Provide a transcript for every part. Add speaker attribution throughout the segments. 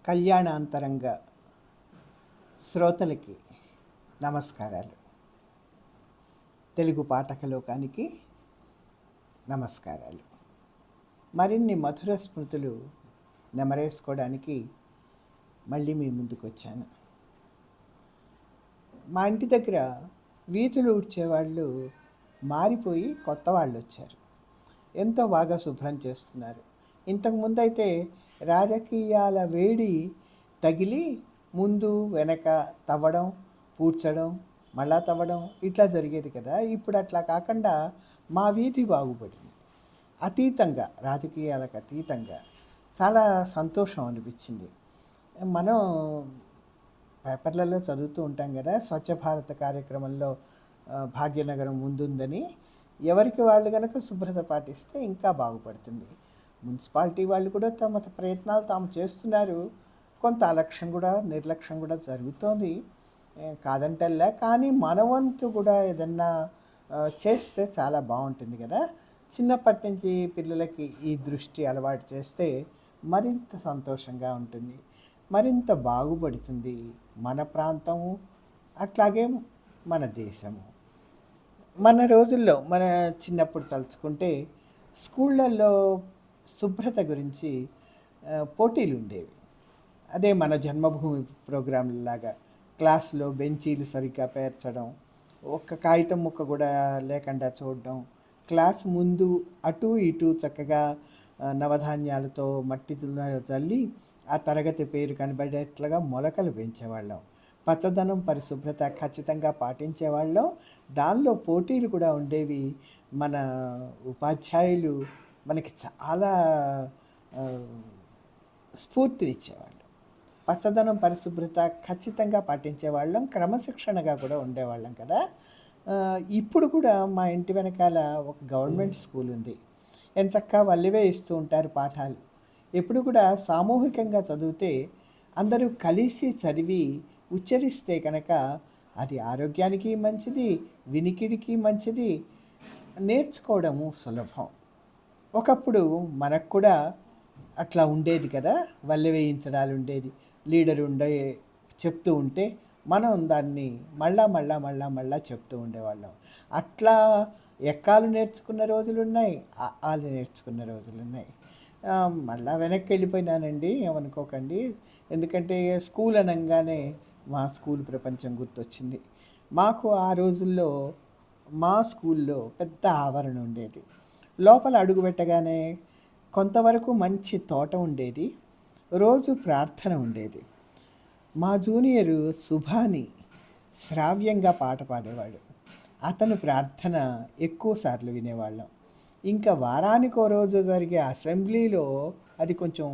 Speaker 1: కళ్యాణాంతరంగ శ్రోతలకి నమస్కారాలు. తెలుగు పాఠకలోకానికి నమస్కారాలు. మరిన్ని మధుర స్మృతులు నెమరేసుకోవడానికి మళ్ళీ మీ ముందుకు వచ్చాను. మా ఇంటి దగ్గర వీధులు ఊడ్చేవాళ్ళు మారిపోయి కొత్త వాళ్ళు వచ్చారు. ఎంతో బాగా శుభ్రం చేస్తున్నారు. ఇంతకుముందు అయితే రాజకీయాల వేడి తగిలి ముందు వెనక తవ్వడం, పూడ్చడం, మళ్ళా తవ్వడం ఇట్లా జరిగేది కదా. ఇప్పుడు అట్లా కాకుండా మా వీధి బాగుపడింది. అతీతంగా, రాజకీయాలకు అతీతంగా చాలా సంతోషం అనిపించింది. మనం పేపర్లలో చదువుతూ ఉంటాం కదా, స్వచ్ఛ భారత్ కార్యక్రమంలో భాగ్యనగరం ముందుందని. ఎవరికి వాళ్ళు కనుక శుభ్రత పాటిస్తే ఇంకా బాగుపడుతుంది. మున్సిపాలిటీ వాళ్ళు కూడా తమ ప్రయత్నాలు తాము చేస్తున్నారు. కొంత అలక్ష్యం కూడా, నిర్లక్ష్యం కూడా జరుగుతోంది, కాదంటల్లా. కానీ మన వంతు కూడా ఏదన్నా చేస్తే చాలా బాగుంటుంది కదా. చిన్నప్పటి నుంచి పిల్లలకి ఈ దృష్టి అలవాటు చేస్తే మరింత సంతోషంగా ఉంటుంది, మరింత బాగుపడుతుంది మన ప్రాంతము, అట్లాగే మన దేశము. మన రోజుల్లో మన చిన్నప్పుడు తలుచుకుంటే స్కూళ్ళల్లో శుభ్రత గురించి పోటీలు ఉండేవి. అదే మన జన్మభూమి ప్రోగ్రాంలాగా క్లాసులో బెంచీలు సరిగ్గా పేర్చడం, ఒక్క కాగితం ముక్క కూడా లేకుండా చూడడం, క్లాస్ ముందు అటు ఇటు చక్కగా నవధాన్యాలతో మట్టి చల్లి ఆ తరగతి పేరు కనబడేట్లుగా మొలకలు పెంచేవాళ్ళం. పచ్చదనం, పరిశుభ్రత ఖచ్చితంగా పాటించేవాళ్ళం. దానిలో పోటీలు కూడా ఉండేవి. మన ఉపాధ్యాయులు మనకి చాలా స్ఫూర్తినిచ్చేవాళ్ళు. పచ్చదనం, పరిశుభ్రత ఖచ్చితంగా పాటించేవాళ్ళం, క్రమశిక్షణగా కూడా ఉండేవాళ్ళం కదా. ఇప్పుడు కూడా మా ఇంటి వెనకాల ఒక గవర్నమెంట్ స్కూల్ ఉంది. ఎంచక్కా వల్లివే ఇస్తూ ఉంటారు పాఠాలు. ఎప్పుడు కూడా సామూహికంగా చదివితే, అందరూ కలిసి చదివి ఉచ్చరిస్తే కనుక అది ఆరోగ్యానికి మంచిది, వినికిడికి మంచిది, నేర్చుకోవడము సులభం. ఒకప్పుడు మనకు కూడా అట్లా ఉండేది కదా, వల్లె వేయించడాలు ఉండేది. లీడర్ చెప్తూ ఉంటే మనం దాన్ని మళ్ళా చెప్తూ ఉండేవాళ్ళం. అట్లా ఎక్కాలు నేర్చుకున్న రోజులు ఉన్నాయి, ఆలు నేర్చుకున్న రోజులు ఉన్నాయి. మళ్ళా వెనక్కి వెళ్ళిపోయినానండి, ఏమనుకోకండి. ఎందుకంటే స్కూల్ అనగానే మా స్కూల్ ప్రపంచం గుర్తొచ్చింది. మాకు ఆ రోజుల్లో మా స్కూల్లో పెద్ద ఆవరణ ఉండేది. లోపల అడుగు పెట్టగానే కొంతవరకు మంచి తోట ఉండేది. రోజు ప్రార్థన ఉండేది. మా జూనియరు సుభాని శ్రావ్యంగా పాట పాడేవాడు. అతను ప్రార్థన ఎక్కువసార్లు వినేవాళ్ళం. ఇంకా వారానికో రోజు జరిగే అసెంబ్లీలో అది కొంచెం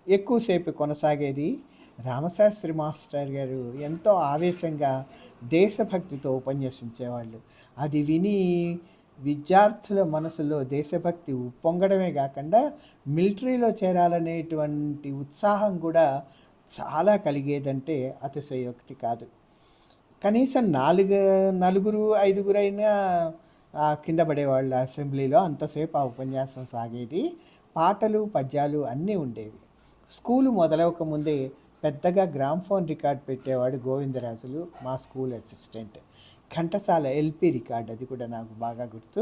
Speaker 1: ఎక్కువసేపు కొనసాగేది. రామశాస్త్రి మాస్టర్ గారు ఎంతో ఆవేశంగా దేశభక్తితో ఉపన్యసించేవాళ్ళు. అది విని విద్యార్థుల మనసులో దేశభక్తి ఉప్పొంగడమే కాకుండా మిలిటరీలో చేరాలనేటువంటి ఉత్సాహం కూడా చాలా కలిగేదంటే అతిశయోక్తి కాదు. కనీసం నలుగురు ఐదుగురు అయినా కింద పడేవాళ్ళు అసెంబ్లీలో. అంతసేపు ఆ ఉపన్యాసం సాగేది. పాటలు, పద్యాలు అన్నీ ఉండేవి. స్కూలు మొదలవక ముందే పెద్దగా గ్రామ్ఫోన్ రికార్డ్ పెట్టేవాడు గోవిందరాజులు, మా school assistant. Ghantasala LP record, అది కూడా నాకు బాగా గుర్తు.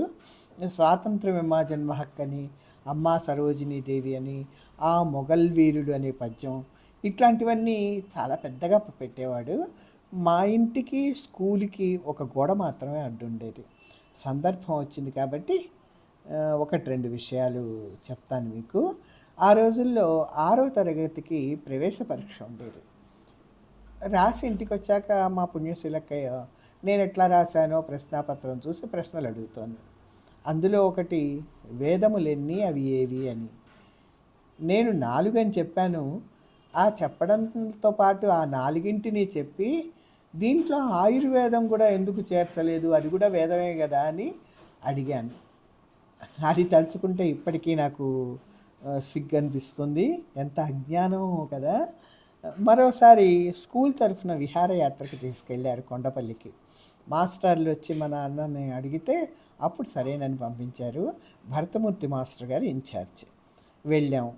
Speaker 1: స్వాతంత్ర్యమే మా జన్మ హక్కని, అమ్మా సరోజినీదేవి అని, ఆ మొఘల్ వీరుడు అనే పద్యం, ఇట్లాంటివన్నీ చాలా పెద్దగా పెట్టేవాడు. మా ఇంటికి స్కూల్కి ఒక గోడ మాత్రమే అడ్డుండేది. సందర్భం వచ్చింది కాబట్టి ఒకటి రెండు విషయాలు చెప్తాను మీకు. ఆ రోజుల్లో 6వ తరగతికి ప్రవేశ పరీక్ష ఉండేది. రాసి ఇంటికి వచ్చాక మా పుణ్యశీలక్కయ్య నేను ఎట్లా రాశానో ప్రశ్నాపత్రం చూసి ప్రశ్నలు అడుగుతోంది. అందులో ఒకటి, వేదములెన్ని, అవి ఏవి అని. నేను 4 అని చెప్పాను. ఆ చెప్పడంతో పాటు ఆ 4ని చెప్పి దీంట్లో ఆయుర్వేదం కూడా ఎందుకు చేర్చలేదు, అది కూడా వేదమే కదా అని అడిగాను. అది తలుచుకుంటే ఇప్పటికీ నాకు సిగ్గు అనిపిస్తుంది. ఎంత అజ్ఞానం కదా. మరోసారి స్కూల్ తరఫున విహారయాత్రకు తీసుకెళ్ళారు కొండపల్లికి. మాస్టర్లు వచ్చి మా నాన్నని అడిగితే అప్పుడు సరేనని పంపించారు. భరతమూర్తి మాస్టర్ గారు ఇన్ఛార్జ్. వెళ్ళాం.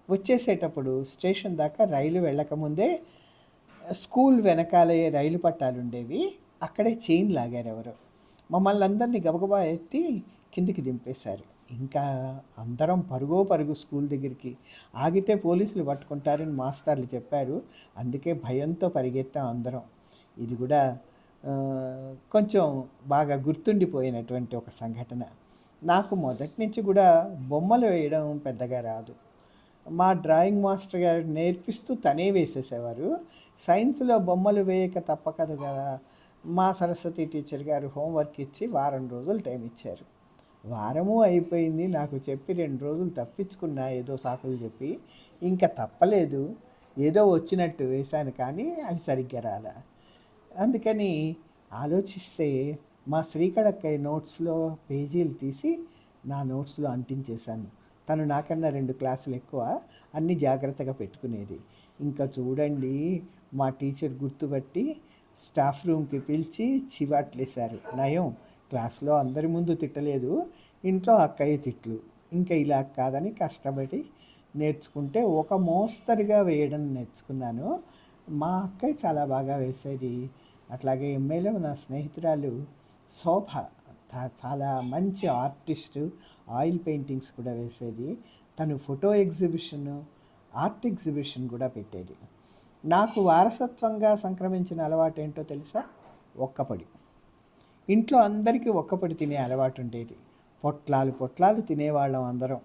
Speaker 1: వచ్చేసేటప్పుడు స్టేషన్ దాకా రైలు వెళ్ళకముందే స్కూల్ వెనకాలే రైలు పట్టాలు ఉండేవి, అక్కడే చైన్ లాగారు ఎవరో. మమ్మల్ని అందరినీ గబగబా ఎత్తి కిందికి దింపేశారు. ఇంకా అందరం పరుగో పరుగు స్కూల్ దగ్గరికి. ఆగితే పోలీసులు పట్టుకుంటారని మాస్టర్లు చెప్పారు. అందుకే భయంతో పరిగెత్తాం అందరం. ఇది కూడా కొంచెం బాగా గుర్తుండిపోయినటువంటి ఒక సంఘటన. నాకు మొదటి నుంచి కూడా బొమ్మలు వేయడం పెద్దగా రాదు. మా డ్రాయింగ్ మాస్టర్ గారు నేర్పిస్తూ తనే వేసేసేవారు. సైన్స్లో బొమ్మలు వేయక తప్పకదు కదా. మా సరస్వతి టీచర్ గారు హోంవర్క్ ఇచ్చి వారం రోజులు టైం ఇచ్చారు. వారము అయిపోయింది, నాకు చెప్పి 2 రోజులు తప్పించుకున్నా ఏదో సాకులు చెప్పి. ఇంకా తప్పలేదు, ఏదో వచ్చినట్టు వేశాను కానీ అవి సరిగ్గా రాలా. అందుకని ఆలోచిస్తే మా శ్రీకళక్కయ్య నోట్స్లో పేజీలు తీసి నా నోట్స్లో అంటించేశాను. తను నాకన్నా 2 క్లాసులు ఎక్కువ, అన్నీ జాగ్రత్తగా పెట్టుకునేది. ఇంకా చూడండి, మా టీచర్ గుర్తుపట్టి స్టాఫ్ రూమ్కి పిలిచి చివాట్లేశారు. నయం, క్లాస్లో అందరి ముందు తిట్టలేదు, ఇంట్లో అక్కయ్య తిట్లు. ఇంకా ఇలా కాదని కష్టపడి నేర్చుకుంటే ఒక మోస్తరుగా వేయడం నేర్చుకున్నాను. మా అక్కయ్య చాలా బాగా వేసేది. అట్లాగే ఎంఏలో నా స్నేహితురాలు శోభ చాలా మంచి ఆర్టిస్టు, ఆయిల్ పెయింటింగ్స్ కూడా వేసేది. తను ఫోటో ఎగ్జిబిషన్, ఆర్ట్ ఎగ్జిబిషన్ కూడా పెట్టేది. నాకు వారసత్వంగా సంక్రమించిన అలవాటు ఏంటో తెలుసా? ఒక్కపొడి. ఇంట్లో అందరికీ ఒక్కపొడి తినే అలవాటు ఉండేది. పొట్లాలు తినేవాళ్ళం అందరం.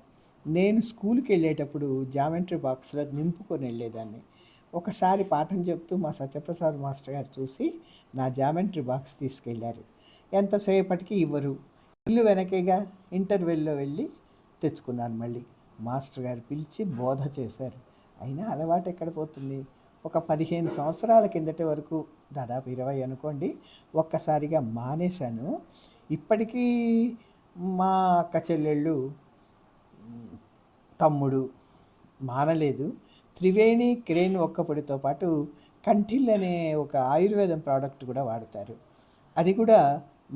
Speaker 1: నేను స్కూల్కి వెళ్ళేటప్పుడు జామెంట్రీ బాక్స్లో నింపుకొని వెళ్ళేదాన్ని. ఒకసారి పాఠం చెప్తూ మా సత్యప్రసాద్ మాస్టర్ గారు చూసి నా జామెంట్రీ బాక్స్ తీసుకెళ్ళారు. ఎంతసేపటికి ఇవ్వరు. ఇల్లు వెనకేగా, ఇంటర్వెల్లో వెళ్ళి తెచ్చుకున్నాను. మళ్ళీ మాస్టర్ గారు పిలిచి బోధ చేశారు. అయినా అలవాటు ఎక్కడ పోతుంది? ఒక 15 సంవత్సరాల కిందటి వరకు, దాదాపు 20 అనుకోండి, ఒక్కసారిగా మానేశాను. ఇప్పటికీ మా అక్క చెల్లెళ్ళు, తమ్ముడు మానలేదు. త్రివేణి క్రేన్ ఒక్కపొడితో పాటు కంఠిల్ అనే ఒక ఆయుర్వేదం ప్రోడక్ట్ కూడా వాడతారు. అది కూడా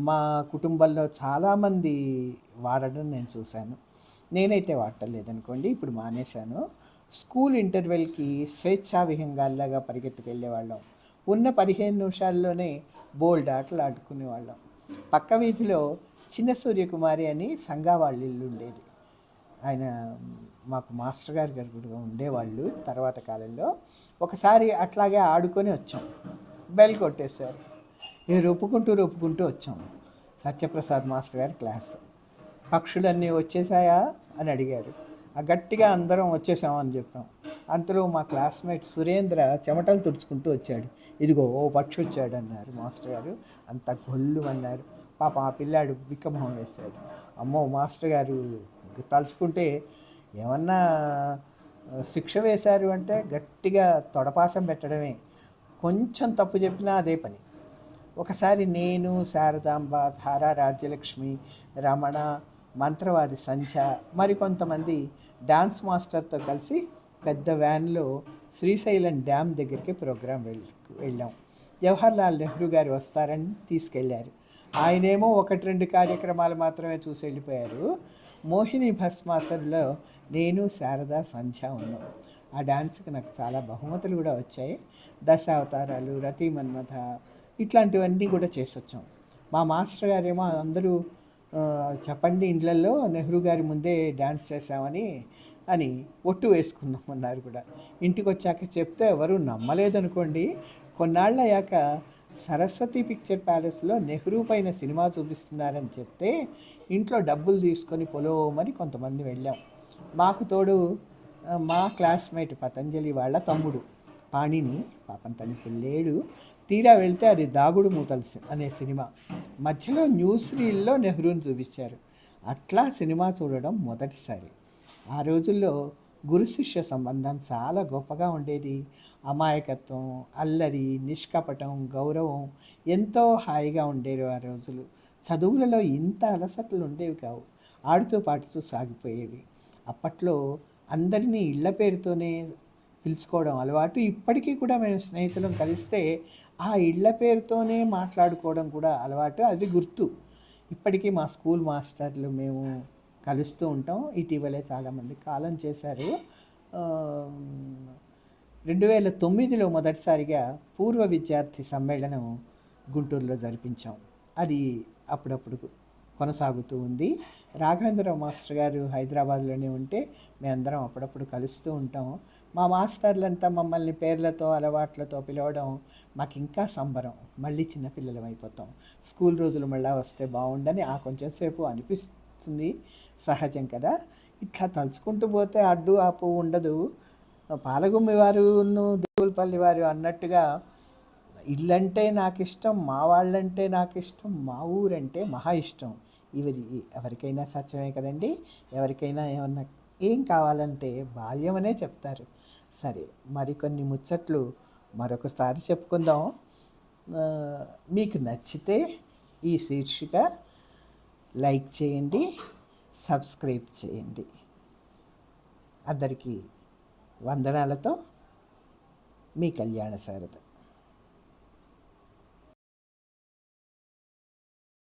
Speaker 1: మా కుటుంబంలో చాలామంది వాడడం నేను చూశాను. నేనైతే వాడలేదనుకోండి, ఇప్పుడు మానేశాను. స్కూల్ ఇంటర్వెల్కి స్వేచ్ఛా విహంగాల్లాగా పరిగెత్తుకెళ్ళేవాళ్ళం. ఉన్న 15 నిమిషాల్లోనే బోల్డ్ ఆటలు ఆడుకునేవాళ్ళం. పక్క వీధిలో చిన్న సూర్యకుమారి అని సంగా వాళ్ళ ఇల్లు ఉండేది. ఆయన మాకు మాస్టర్ గారు కూడా ఉండేవాళ్ళు తర్వాత కాలంలో. ఒకసారి అట్లాగే ఆడుకొని వచ్చాం. బెల్ కొట్టేశారు. రొప్పుకుంటూ వచ్చాం. సత్యప్రసాద్ మాస్టర్ గారి క్లాస్. పక్షులన్నీ వచ్చేసాయా అని అడిగారు. గట్టిగా అందరం వచ్చేసామని చెప్పాం. అంతలో మా క్లాస్మేట్ సురేంద్ర చెమటలు తుడుచుకుంటూ వచ్చాడు. ఇదిగో ఓ పక్షి వచ్చాడు అన్నారు మాస్టర్ గారు. అంత గొల్లు అన్నారు. పాప ఆ పిల్లాడు బిక్కమొహం వేశాడు. అమ్మో, మాస్టర్ గారు తలుచుకుంటే ఏమన్నా శిక్ష వేశారు అంటే గట్టిగా తొడపాసం పెట్టడమే. కొంచెం తప్పు చెప్పినా అదే పని. ఒకసారి నేను, శారదాంబ, ధారా రాజ్యలక్ష్మి, రమణ, మంత్రవాది సంధ్య, మరికొంతమంది డాన్స్ మాస్టర్తో కలిసి పెద్ద వ్యాన్లో శ్రీశైలం డ్యామ్ దగ్గరికి ప్రోగ్రాం వెళ్ళాం. జవహర్లాల్ నెహ్రూ గారు వస్తారని తీసుకెళ్లారు. ఆయనేమో 1-2 కార్యక్రమాలు మాత్రమే చూసి వెళ్ళిపోయారు. మోహిని భస్మాసంలో నేను, శారద, సంధ్య ఉన్నాం. ఆ డాన్స్కి నాకు చాలా బహుమతులు కూడా వచ్చాయి. దశావతారాలు, రతి మన్మథ, ఇట్లాంటివన్నీ కూడా చేసొచ్చాం. మా మాస్టర్ గారేమో అందరూ చెప్పండి ఇండ్లల్లో నెహ్రూ గారి ముందే డ్యాన్స్ చేశామని ఒట్టు వేసుకున్నామన్నారు కూడా. ఇంటికి వచ్చాక చెప్తే ఎవరు నమ్మలేదనుకోండి. కొన్నాళ్ళు అయ్యాక సరస్వతి పిక్చర్ ప్యాలెస్లో నెహ్రూ పైన సినిమా చూపిస్తున్నారని చెప్తే ఇంట్లో డబ్బులు తీసుకొని పొలోమని కొంతమంది వెళ్ళాం. మాకు తోడు మా క్లాస్మేట్ పతంజలి వాళ్ళ తమ్ముడు పాణిని, పాపం తను పెళ్ళేడు. తీరా వెళ్తే అది దాగుడు మూతలు అనే సినిమా. మధ్యలో న్యూస్ రీల్లో నెహ్రూని చూపించారు. అట్లా సినిమా చూడడం మొదటిసారి. ఆ రోజుల్లో గురు శిష్య సంబంధం చాలా గొప్పగా ఉండేది. అమాయకత్వం, అల్లరి, నిష్కపటం, గౌరవం ఎంతో హాయిగా ఉండేవి ఆ రోజులు. చదువులలో ఇంత అలసటలు ఉండేవి కావు. ఆడుతూ పాడుతూ సాగిపోయేవి. అప్పట్లో అందరినీ ఇళ్ల పేరుతోనే పిలుచుకోవడం అలవాటు. ఇప్పటికీ కూడా మేము స్నేహితులం కలిస్తే ఆ ఇళ్ల పేరుతోనే మాట్లాడుకోవడం కూడా అలవాటు. అది గుర్తు. ఇప్పటికీ మా స్కూల్ మాస్టర్లు మేము కలుస్తూ ఉంటాం. ఇటీవలే చాలామంది కాలం చేశారు. 2009లో మొదటిసారిగా పూర్వ విద్యార్థి సమ్మేళనం గుంటూరులో జరిపించాం. అది అప్పుడప్పుడు కొనసాగుతూ ఉంది. రాఘవేంద్రరావు మాస్టర్ గారు హైదరాబాద్లోనే ఉంటే మేమందరం అప్పుడప్పుడు కలుస్తూ ఉంటాం. మా మాస్టర్లంతా మమ్మల్ని పేర్లతో అలవాట్లతో పిలవడం మాకు ఇంకా సంబరం. మళ్ళీ చిన్నపిల్లలం అయిపోతాం. స్కూల్ రోజులు మళ్ళా వస్తే బాగుండని ఆ కొంచెం సేపు అనిపిస్తుంది, సహజం కదా. ఇట్లా తలుచుకుంటూ పోతే అడ్డు ఆపు ఉండదు. పాలగుమ్మి వారును దేవులపల్లి వారు అన్నట్టుగా ఇల్లంటే నాకు ఇష్టం, మా వాళ్ళంటే నాకు ఇష్టం, మా ఊరంటే మహా ఇష్టం. ఇవి ఎవరికైనా సత్యమే కదండి. ఎవరికైనా ఏమన్నా ఏం కావాలంటే బాల్యం అనే చెప్తారు. సరే, మరికొన్ని ముచ్చట్లు మరొకసారి చెప్పుకుందాం. ఆ, మీకు నచ్చితే ఈ శీర్షిక లైక్ చేయండి, సబ్స్క్రైబ్ చేయండి. అందరికీ వందనాలతో మీ కళ్యాణ శారద.